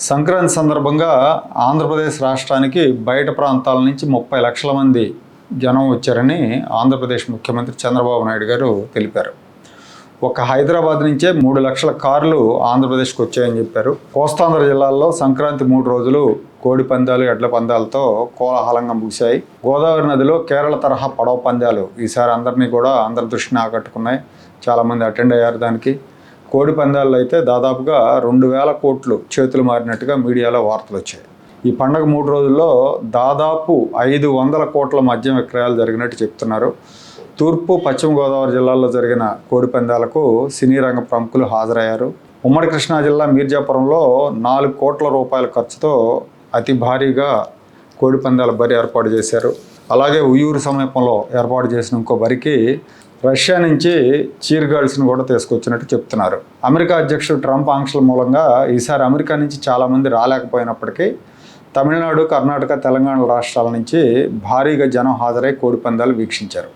సంక్రాంతి సందర్భంగా ఆంధ్రప్రదేశ్ రాష్ట్రానికి బయట ప్రాంతాల నుంచి 30 లక్షల మంది జనం వచ్చారని ఆంధ్రప్రదేశ్ ముఖ్యమంత్రి చంద్రబాబు నాయుడు గారు తెలిపారు. ఒక హైదరాబాద్ నుంచే 3 లక్షల కార్లు ఆంధ్రప్రదేశ్కి వచ్చాయని చెప్పారు. కోస్తాంధ్ర జిల్లాల్లో సంక్రాంతి 3 రోజులు కోడి పందాలు, ఎడ్ల పందాలతో కోలాహలంగా ముగిశాయి. గోదావరి నదిలో కేరళ తరహా పడవ పందాలు ఈసారి అందరి దృష్టిని ఆకట్టుకున్నాయి. చాలామంది అటెండ్ అయ్యారు దానికి. కోడి పందాల్లో అయితే దాదాపుగా 2,000 కోట్లు చేతులు మారినట్టుగా మీడియాలో వార్తలు వచ్చాయి. ఈ పండగ 3 రోజుల్లో దాదాపు 500 కోట్ల మద్యం విక్రయాలు జరిగినట్టు చెప్తున్నారు. తూర్పు, పశ్చిమ గోదావరి జిల్లాల్లో జరిగిన కోడి పందాలకు సినీ రంగ ప్రముఖులు హాజరయ్యారు. ఉమ్మడి కృష్ణా జిల్లా మీర్జాపురంలో 4 కోట్ల రూపాయల ఖర్చుతో అతి భారీగా కోడి పందాల బరి ఏర్పాటు చేశారు. అలాగే ఉయ్యూరు సమీపంలో ఏర్పాటు చేసిన ఇంకో బరికి రష్యా నుంచి చీర్ గర్ల్స్ని కూడా తీసుకొచ్చినట్టు చెప్తున్నారు. అమెరికా అధ్యక్షుడు ట్రంప్ ఆంక్షల మూలంగా ఈసారి అమెరికా నుంచి చాలామంది రాలేకపోయినప్పటికీ తమిళనాడు, కర్ణాటక, తెలంగాణ రాష్ట్రాల నుంచి భారీగా జనం హాజరై కోడి పందాలు వీక్షించారు.